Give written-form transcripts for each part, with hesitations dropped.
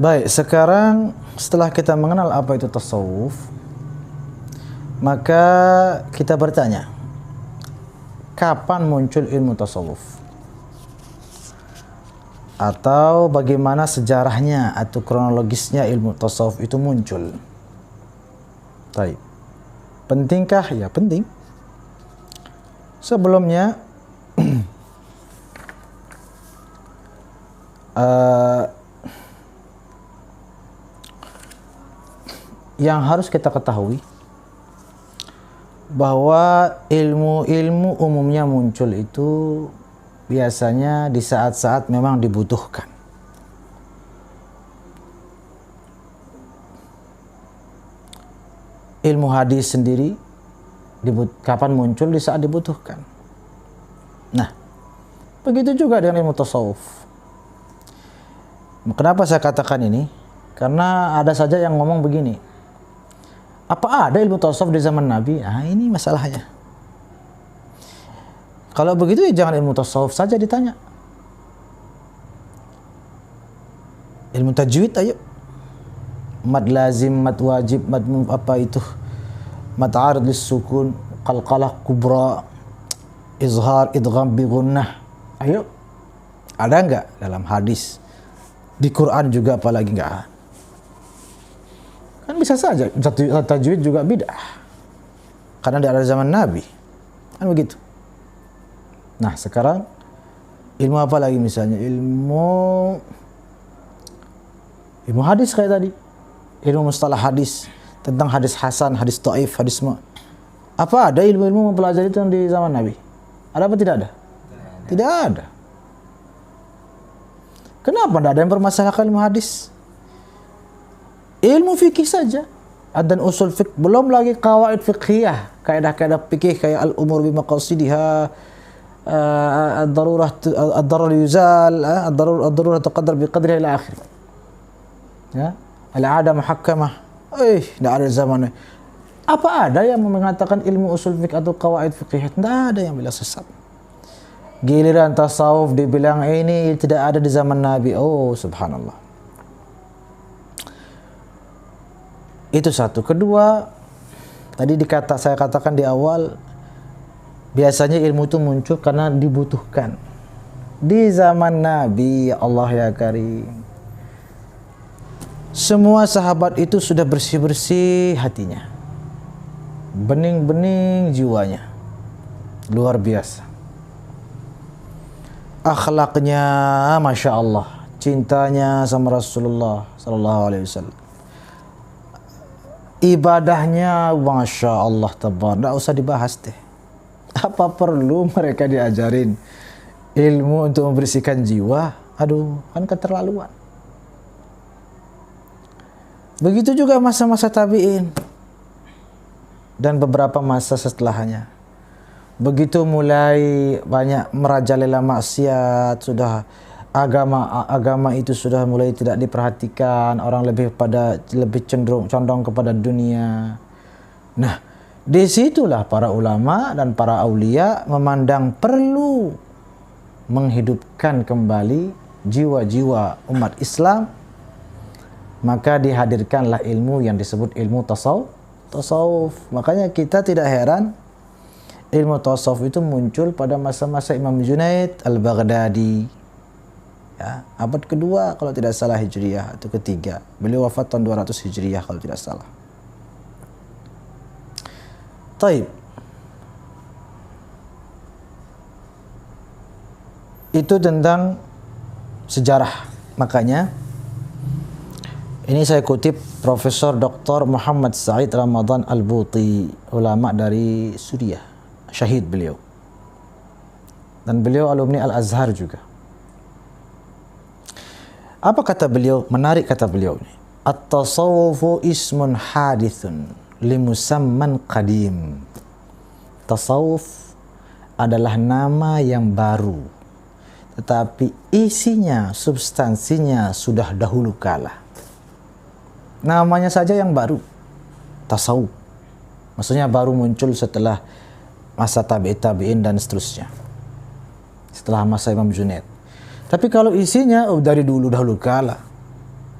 Baik, sekarang setelah kita mengenal apa itu tasawuf, maka kita bertanya, kapan muncul ilmu tasawuf? Atau bagaimana sejarahnya atau kronologisnya ilmu tasawuf itu muncul? Baik. Pentingkah? Ya, penting. Sebelumnya yang harus kita ketahui bahwa ilmu-ilmu umumnya muncul itu biasanya di saat-saat memang dibutuhkan. Ilmu hadis sendiri kapan muncul? Di saat dibutuhkan. Nah, begitu juga dengan ilmu tasawuf. Kenapa saya katakan ini? Karena ada saja yang ngomong begini, apa ada ilmu tasawuf di zaman Nabi? Nah, ini masalahnya. Kalau begitu ya jangan ilmu tasawuf saja ditanya. Ilmu tajwid ayo. Mad lazim, mad wajib, mad apa itu? Mad arid lis-sukun, qalqalah kubra, izhar, idgham bi gunnah. Ayo. Ada enggak dalam hadis? Di Quran juga apalagi enggak? Kan bisa saja tajwid juga bid'ah karena di zaman Nabi, kan begitu. Nah, sekarang ilmu apa lagi? Misalnya ilmu hadis kayak tadi, ilmu mustalah hadis tentang hadis hasan, hadis dhaif, hadis apa ada ilmu-ilmu mempelajari itu di zaman Nabi? Ada apa tidak ada? Tidak ada. Kenapa tidak ada yang permasalahkan ilmu hadis? Ilmu fikih saja, dan usul fikih, belum lagi qawaid fiqhiyah, kaidah-kaidah fikih kayak al-umur bi maqasidiha, ad-darar yuzal, ad-darurat tuqaddar bi qadriha ila akhir. Ya, al-'ada muhakkamah. Tidak ada zamannya. Apa ada yang mengatakan ilmu usul fikih atau qawaid fiqhiyah? Tidak ada yang bilang sesat. Giliran tasawuf dibilang ini tidak ada di zaman Nabi. Oh, subhanallah. Itu satu. Kedua, tadi saya katakan di awal, biasanya ilmu itu muncul karena dibutuhkan. Di zaman Nabi, ya Allah ya Karim, semua sahabat itu sudah bersih-bersih hatinya, bening-bening jiwanya, luar biasa. Akhlaknya, masya Allah, cintanya sama Rasulullah Sallallahu Alaihi Wasallam. Ibadahnya, masya Allah, tabar, tidak usah dibahas deh. Apa perlu mereka diajarin ilmu untuk membersihkan jiwa? Aduh, kan keterlaluan. Begitu juga masa-masa tabi'in dan beberapa masa setelahnya. Begitu mulai banyak merajalela maksiat, sudah agama itu sudah mulai tidak diperhatikan, orang lebih condong kepada dunia. Nah, disitulah para ulama dan para aulia memandang perlu menghidupkan kembali jiwa-jiwa umat Islam, maka dihadirkanlah ilmu yang disebut ilmu tasawuf. Makanya kita tidak heran ilmu tasawuf itu muncul pada masa-masa Imam Junaid al-Baghdadi. Ya, abad kedua kalau tidak salah Hijriyah atau ketiga. Beliau wafat tahun 200 Hijriyah kalau tidak salah. Taib. Itu tentang sejarah. Makanya ini saya kutip Profesor Dr. Muhammad Said Ramadan Al-Buti, ulama dari Suriah, syahid beliau. Dan beliau alumni Al-Azhar juga. Apa kata beliau? Menarik kata beliau ini. At-tasawufu ismun hadithun limusamman qadim. Tasawuf adalah nama yang baru, tetapi isinya, substansinya sudah dahulu kala. Namanya saja yang baru, tasawuf. Maksudnya baru muncul setelah masa tabi'in dan seterusnya. Setelah masa Imam Junaid. Tapi kalau isinya dari dahulu kala.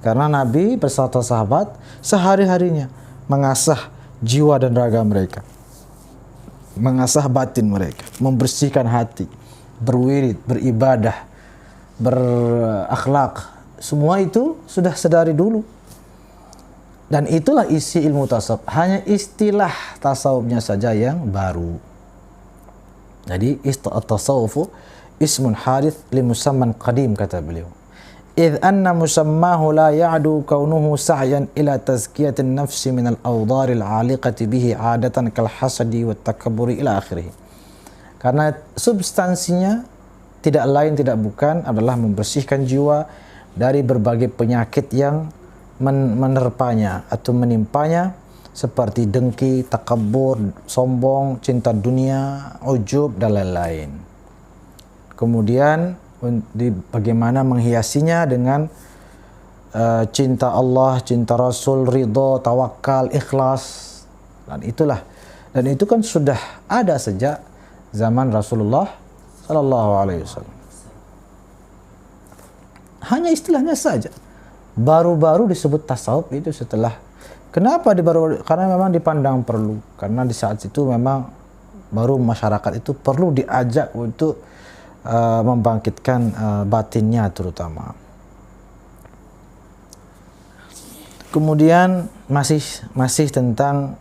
Karena Nabi beserta sahabat sehari-harinya mengasah jiwa dan raga mereka, mengasah batin mereka, membersihkan hati, berwirid, beribadah, berakhlak. Semua itu sudah sedari dulu. Dan itulah isi ilmu tasawuf. Hanya istilah tasawufnya saja yang baru. Jadi tasawufu ismun harith li musamman qadim, kata beliau. إذ أن مسماه لا يعدو كونه سعيا إلى تزكية النفس من الأوضار العالقة به عادة كالحسد والتكبر إلى آخره. Karena substansinya tidak lain tidak bukan adalah membersihkan jiwa dari berbagai penyakit yang menerpanya atau menimpanya, seperti dengki, takabur, sombong, cinta dunia, ujub, dan lain-lain. Kemudian bagaimana menghiasinya dengan cinta Allah, cinta Rasul, ridho, tawakal, ikhlas. Dan itu kan sudah ada sejak zaman Rasulullah Sallallahu Alaihi Wasallam. Hanya istilahnya saja. Baru-baru disebut tasawuf itu setelah. Kenapa baru? Karena memang dipandang perlu. Karena di saat itu memang baru masyarakat itu perlu diajak untuk membangkitkan batinnya terutama. Kemudian masih tentang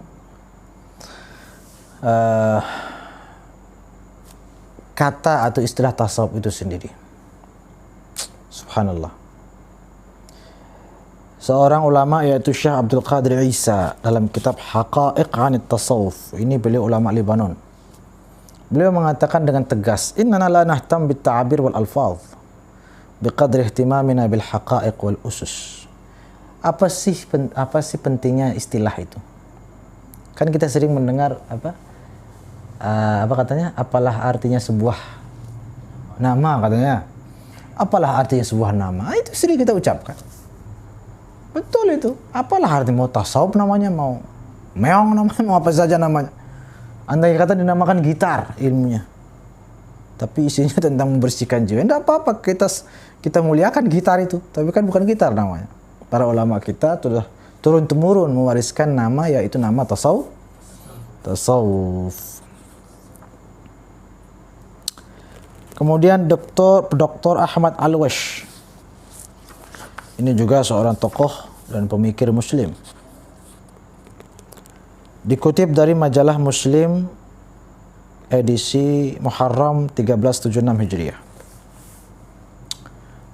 kata atau istilah tasawuf itu sendiri. Subhanallah. Seorang ulama yaitu Syekh Abdul Qadir Isa dalam kitab Haqa'iq 'anit Tasawuf. Ini beliau ulama Libanon. Beliau mengatakan dengan tegas, "Innana la nahtam bit ta'abir wal alfaz biqadri ihtimamina bil haqa'iq wal usus." Apa sih pentingnya istilah itu? Kan kita sering mendengar apa katanya? Apalah artinya sebuah nama katanya. Apalah artinya sebuah nama? Itu sering kita ucapkan. Betul itu. Apalah arti mau tasawuf namanya, mau meong namanya, mau apa saja namanya. Andai kata dinamakan gitar ilmunya, tapi isinya tentang membersihkan jiwa. Tidak apa-apa, kita muliakan gitar itu, tapi kan bukan gitar namanya. Para ulama kita sudah turun-temurun mewariskan nama, yaitu nama tasawuf. Kemudian Dr. Ahmad Al-Wash. Ini juga seorang tokoh dan pemikir Muslim. Dikutip dari majalah Muslim edisi Muharram 1376 Hijriah.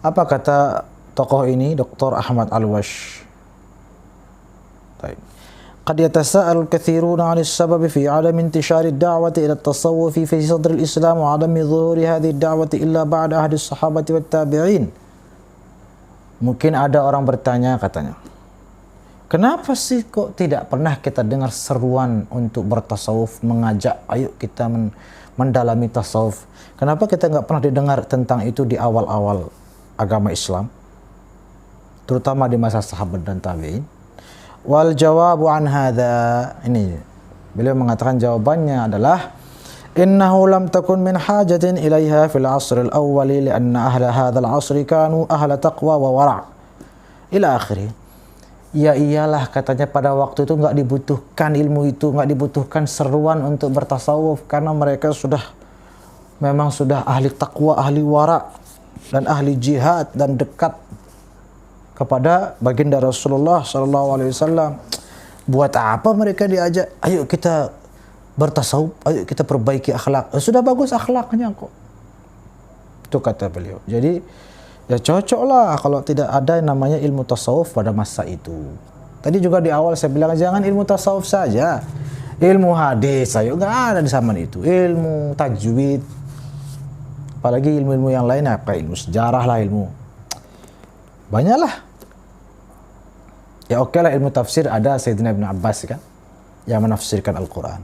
Apa kata tokoh ini, Dr. Ahmad Al-Wash? قد يتساءل الكثيرون عن السبب في عدم انتشار الدعوة إلى التصوف في صدر الإسلام وعدم ظهور هذه الدعوة إلا بعد عهد الصحابة والتابعين. Mungkin ada orang bertanya, katanya, kenapa sih kok tidak pernah kita dengar seruan untuk bertasawuf, mengajak ayo kita mendalami tasawuf? Kenapa kita nggak pernah didengar tentang itu di awal-awal agama Islam, terutama di masa sahabat dan tabi'in? Wal jawabu an hadza, ini beliau mengatakan jawabannya adalah innahu lam takun min hajatin ilaiha fil asr al-awwal lianna ahla hadzal asr kanu ahla taqwa wa wara' ila akhirih. Ya iyalah, katanya pada waktu itu nggak dibutuhkan ilmu itu, nggak dibutuhkan seruan untuk bertasawuf, karena mereka memang sudah ahli takwa, ahli wara, dan ahli jihad, dan dekat kepada baginda Rasulullah SAW. Buat apa mereka diajak? Ayo kita bertasawuf, ayo kita perbaiki akhlak. Sudah bagus akhlaknya kok. Itu kata beliau. Jadi ya cocoklah kalau tidak ada yang namanya ilmu tasawuf pada masa itu. Tadi juga di awal saya bilang jangan ilmu tasawuf saja. Ilmu hadis ayo nggak ada di zaman itu. Ilmu tajwid, apalagi ilmu-ilmu yang lain, apa ilmu sejarah lah, ilmu banyaklah. Ya oke lah, ilmu tafsir ada Sayyidina Ibn Abbas kan yang menafsirkan Al-Quran.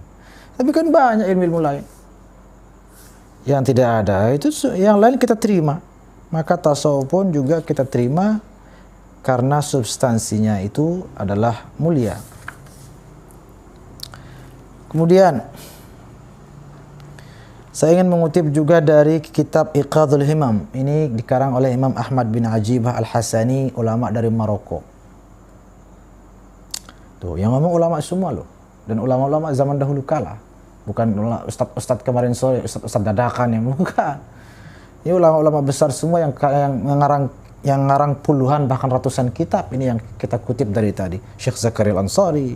Tapi kan banyak ilmu-ilmu lain yang tidak ada. Itu yang lain kita terima. Maka tasawuf pun juga kita terima karena substansinya itu adalah mulia. Kemudian Saya ingin mengutip juga dari kitab Iqadhul Himam. Ini dikarang oleh Imam Ahmad bin Ajibah Al-Hasani, ulama dari Maroko. Tuh, yang ngomong ulama semua loh. Dan ulama-ulama zaman dahulu kala. Bukan ustadz kemarin sore, ustadz dadakan yang bukan. Ini ulama-ulama besar semua yang ngarang puluhan bahkan ratusan kitab. Ini yang kita kutip dari tadi. Syekh Zakaria Al-Ansari,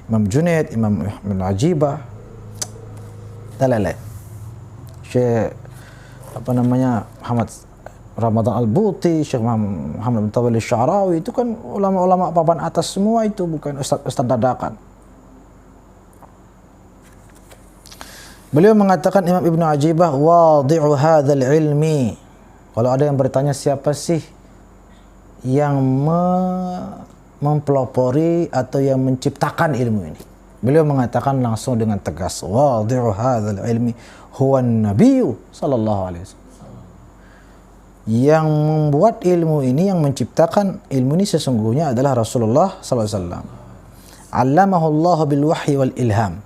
Imam Junaid, Imam bin Ajibah, dan lain-lain. Syekh Muhammad Ramadan Al-Buti, Syekh Muhammad bin Tawil Sya'rawi, itu kan ulama-ulama papan atas semua, itu bukan ustaz dadakan. Beliau mengatakan, Imam Ibnu Ajibah, wadi'u hadzal ilmi. Kalau ada yang bertanya siapa sih yang mempelopori atau yang menciptakan ilmu ini, beliau mengatakan langsung dengan tegas, wadi'u hadzal ilmi huwa an-nabiyyu sallallahu alaihi wasallam. Yang membuat ilmu ini, yang menciptakan ilmu ini sesungguhnya adalah Rasulullah sallallahu alaihi wasallam. Allamahu Allah bil wahyi wal ilham.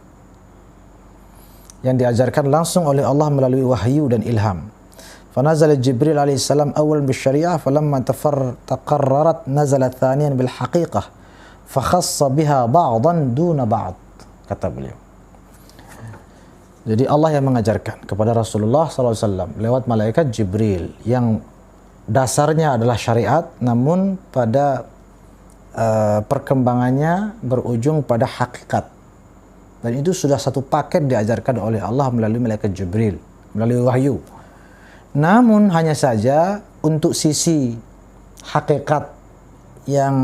Yang diajarkan langsung oleh Allah melalui wahyu dan ilham. Fanazala Jibril alaihi salam awal bil syariah, falamma taqarrarat nazala thaniyan bil haqiqah, fakhassa biha ba'dan duna ba'd, kata beliau. Jadi Allah yang mengajarkan kepada Rasulullah SAW lewat malaikat Jibril, yang dasarnya adalah syariat, namun pada perkembangannya berujung pada hakikat. Dan itu sudah satu paket diajarkan oleh Allah melalui malaikat Jibril, melalui wahyu. Namun hanya saja untuk sisi hakikat yang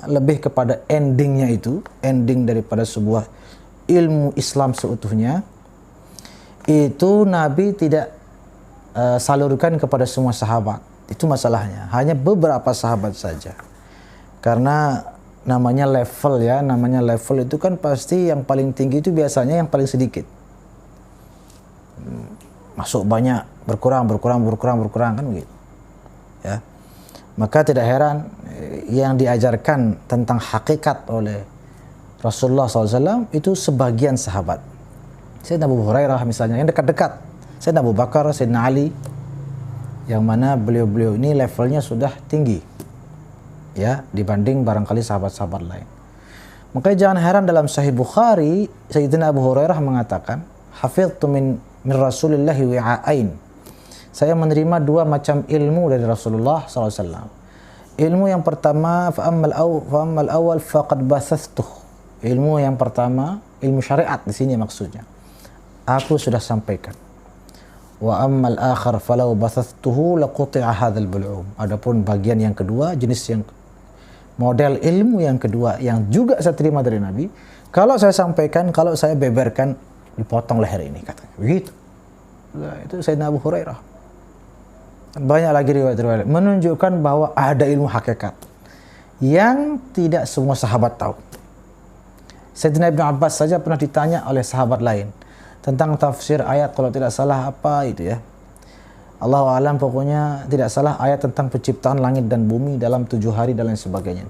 lebih kepada endingnya itu, ending daripada sebuah ilmu Islam seutuhnya, itu Nabi tidak salurkan kepada semua sahabat. Itu masalahnya. Hanya beberapa sahabat saja. Karena namanya level ya, namanya level itu kan pasti yang paling tinggi itu biasanya yang paling sedikit. Masuk banyak, berkurang kan begitu. Ya. Maka tidak heran yang diajarkan tentang hakikat oleh Rasulullah SAW itu sebagian sahabat. Sayyidina Abu Hurairah misalnya, yang dekat-dekat. Sayyidina Abu Bakar, Sayyidina Ali, yang mana beliau-beliau ini levelnya sudah tinggi, ya, dibanding barangkali sahabat-sahabat lain. Makanya jangan heran dalam Sahih Bukhari, Sayyidina Abu Hurairah mengatakan, hafidhtu min Rasulillahi wi'ain. Saya menerima dua macam ilmu dari Rasulullah SAW. Ilmu yang pertama, fa'ammal awal faqad basathtuh. Ilmu yang pertama, ilmu syariat di sini maksudnya, aku sudah sampaikan. Wa ammal akhar falau basathtuhu laquti'a hadzal bul'um. Adapun bagian yang kedua, jenis yang model ilmu yang kedua yang juga saya terima dari Nabi, kalau saya sampaikan, kalau saya beberkan, dipotong leher ini, katanya. Begitu. Nah, itu Sayyidina Abu Hurairah. Banyak lagi riwayat-riwayat menunjukkan bahwa ada ilmu hakikat yang tidak semua sahabat tahu. Sayyidina Ibnu Abbas saja pernah ditanya oleh sahabat lain tentang tafsir ayat, kalau tidak salah apa itu ya, Allahu a'lam, pokoknya tidak salah ayat tentang penciptaan langit dan bumi dalam 7 hari dan lain sebagainya.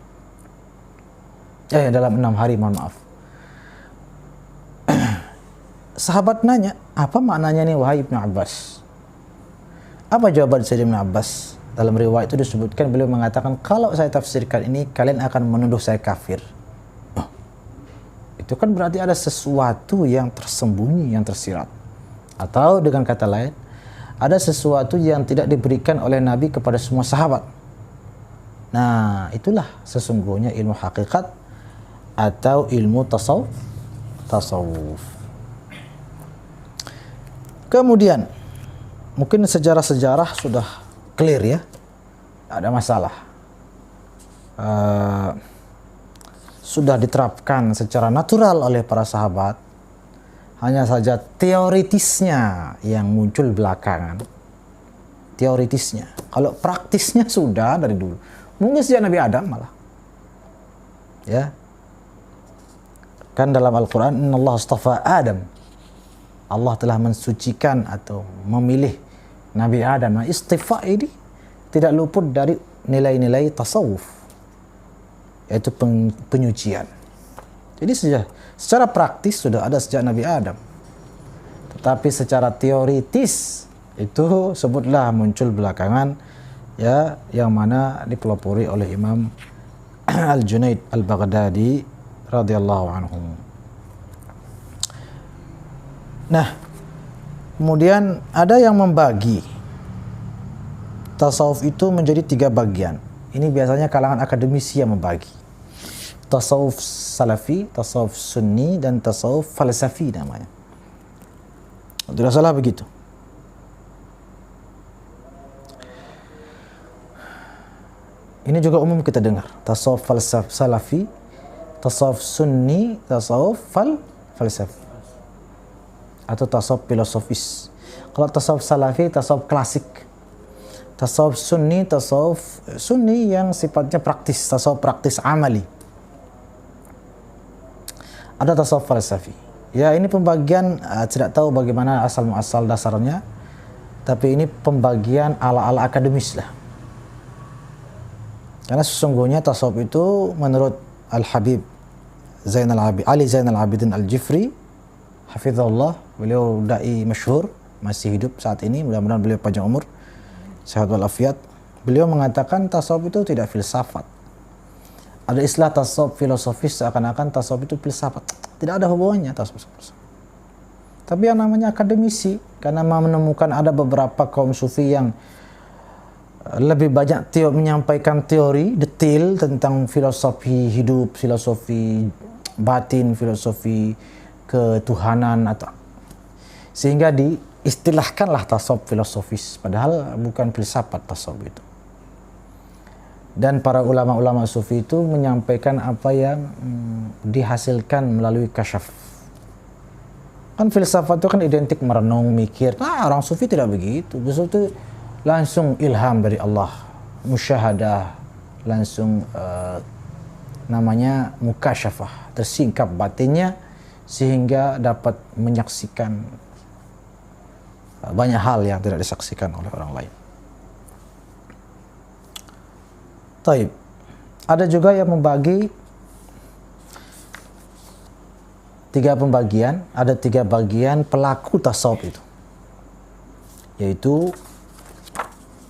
Dalam 6 hari, mohon maaf. Sahabat nanya, apa maknanya nih wahai Ibnu Abbas? Apa jawaban Sayyidina Ibnu Abbas? Dalam riwayat itu disebutkan, beliau mengatakan, kalau saya tafsirkan ini, kalian akan menuduh saya kafir. Itu kan berarti ada sesuatu yang tersembunyi, yang tersirat. Atau dengan kata lain, ada sesuatu yang tidak diberikan oleh Nabi kepada semua sahabat. Nah, itulah sesungguhnya ilmu hakikat atau ilmu tasawuf. Kemudian, mungkin sejarah-sejarah sudah clear ya, ada masalah. Sudah diterapkan secara natural oleh para sahabat. Hanya saja teoritisnya yang muncul belakangan. Teoritisnya. Kalau praktisnya sudah dari dulu. Mungkin sejak Nabi Adam malah. Ya. Kan dalam Al-Quran, Innallaha astafa Adam. Allah telah mensucikan atau memilih Nabi Adam. Nah, istifa ini tidak luput dari nilai-nilai tasawuf, yaitu penyucian. Jadi secara praktis sudah ada sejak Nabi Adam. tapi secara teoritis itu sebutlah muncul belakangan, ya, yang mana dipelopori oleh Imam Al-Junaid Al-Baghdadi radhiyallahu anhu. Nah, kemudian ada yang membagi tasawuf itu menjadi 3 bagian. Ini biasanya kalangan akademisi yang membagi. Tasawuf salafi, tasawuf sunni, dan tasawuf falsafi namanya. Tidak salah begitu. Ini juga umum kita dengar. Tasawuf salafi, tasawuf sunni, tasawuf falsafi. Atau tasawuf filosofis. Kalau tasawuf salafi, tasawuf klasik. Tasawuf sunni, tasawuf sunni yang sifatnya praktis, tasawuf praktis amali. Ada tasawuf falsafi. Ya, ini pembagian tidak tahu bagaimana asal-muasal dasarnya, tapi ini pembagian ala-ala akademis lah. Karena sesungguhnya tasawuf itu menurut Al-Habib Ali Zainal Abidin Al-Jifri, hafizahullah, beliau dai masyhur, masih hidup saat ini, mudah-mudahan beliau panjang umur, sehat walafiat. Beliau mengatakan tasawuf itu tidak filsafat. Ada istilah tasawuf filosofis, seakan-akan tasawuf itu filsafat. Tidak ada hubungannya tasawuf. Tapi yang namanya akademisi, karena menemukan ada beberapa kaum sufi yang lebih banyak menyampaikan teori detail tentang filosofi hidup, filosofi batin, filosofi ketuhanan, atau sehingga diistilahkanlah tasawuf filosofis, padahal bukan filsafat tasawuf itu. Dan para ulama-ulama sufi itu menyampaikan apa yang dihasilkan melalui kasyaf. Kan filsafat itu kan identik merenung, mikir. Nah, orang sufi tidak begitu. Besok itu langsung ilham dari Allah, musyahadah, langsung namanya mukasyafah, tersingkap batinnya sehingga dapat menyaksikan banyak hal yang tidak disaksikan oleh orang lain. Taib. Ada juga yang membagi 3 pembagian, ada 3 bagian pelaku tasawuf itu. Yaitu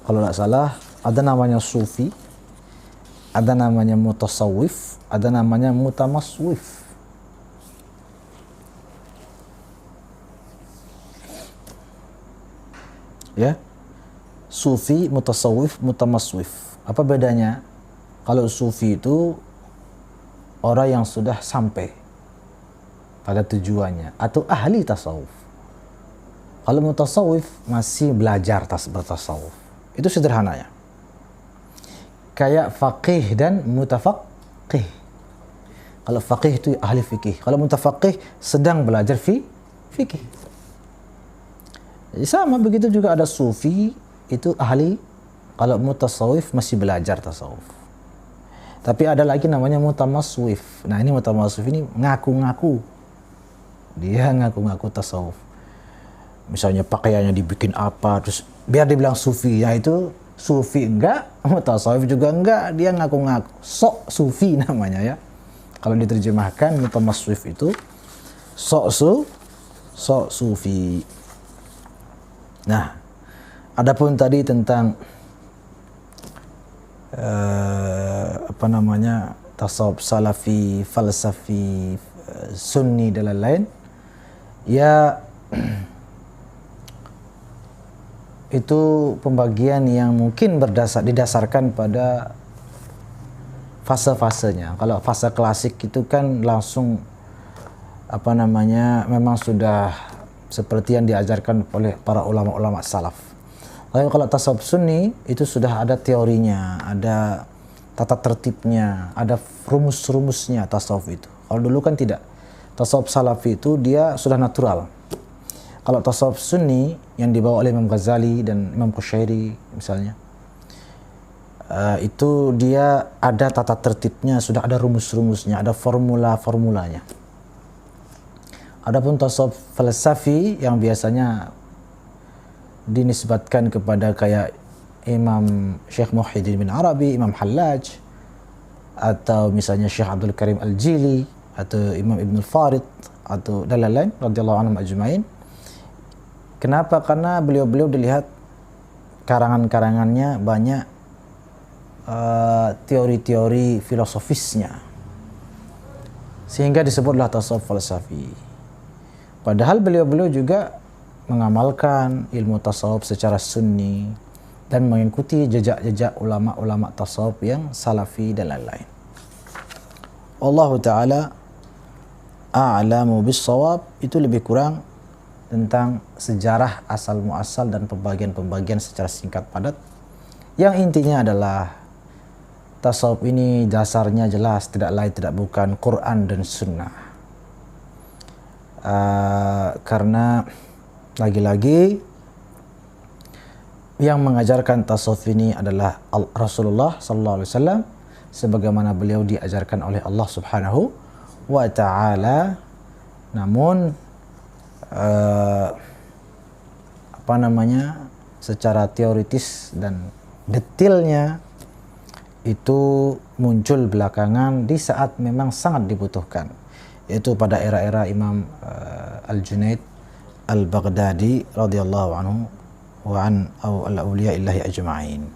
kalau tidak salah ada namanya sufi, ada namanya mutasawwif, ada namanya mutamaswif. Ya, sufi, mutasawwif, mutamaswif. Apa bedanya? Kalau sufi itu orang yang sudah sampai pada tujuannya atau ahli tasawuf. Kalau mutasawwif masih belajar bertasawuf. Itu sederhananya. Kayak faqih dan mutafaqih. Kalau faqih itu ahli fikih. Kalau mutafaqih sedang belajar fikih. Jadi sama begitu juga ada sufi itu ahli. Kalau mutasawwif masih belajar tasawuf. Tapi ada lagi namanya mutamaswif. Nah, ini mutamaswif ini ngaku-ngaku. Dia ngaku-ngaku tasawuf. Misalnya pakaiannya dibikin apa, terus biar dibilang sufi. Ya itu sufi enggak, mutasawwif juga enggak. Dia ngaku-ngaku. Sok sufi namanya ya. Kalau diterjemahkan mutamaswif itu sok sufi. Nah, adapun tadi tentang tasawuf salafi, falsafi, sunni dan lain-lain, ya itu pembagian yang mungkin didasarkan pada fase-fasenya. Kalau fase klasik itu kan langsung memang sudah seperti yang diajarkan oleh para ulama-ulama salaf. Lalu kalau tasawuf sunni itu sudah ada teorinya, ada tata tertibnya, ada rumus-rumusnya tasawuf itu. Kalau dulu kan tidak. Tasawuf salafi itu dia sudah natural. Kalau tasawuf sunni yang dibawa oleh Imam Ghazali dan Imam Qushairi misalnya, itu dia ada tata tertibnya, sudah ada rumus-rumusnya, ada formula-formulanya. Adapun tasawuf falsafi yang biasanya dinisbatkan kepada kayak Imam Syekh Muhyiddin bin Arabi, Imam Hallaj, atau misalnya Syekh Abdul Karim Al-Jili, atau Imam Ibn Al-Farid, atau dan lain-lain radhiyallahu anhum ajma'in, Kenapa? Karena beliau-beliau dilihat karangan-karangannya banyak teori-teori filosofisnya, sehingga disebutlah tasawuf falsafi. Padahal beliau-beliau juga mengamalkan ilmu tasawuf secara sunni dan mengikuti jejak-jejak ulama-ulama tasawuf yang salafi dan lain-lain. Allah Ta'ala a'lamu bis-shawab. Itu lebih kurang tentang sejarah asal muasal dan pembagian-pembagian secara singkat padat. Yang intinya adalah tasawuf ini dasarnya jelas, tidak lain tidak bukan Quran dan Sunnah. Karena lagi-lagi yang mengajarkan tasawuf ini adalah Rasulullah sallallahu alaihi wasallam, sebagaimana beliau diajarkan oleh Allah Subhanahu wa taala. Namun secara teoritis dan detailnya itu muncul belakangan di saat memang sangat dibutuhkan, yaitu pada era-era Imam Al-Junaid Al-Baghdadi radhiyallahu anhu wa an awliya illahi ajma'in.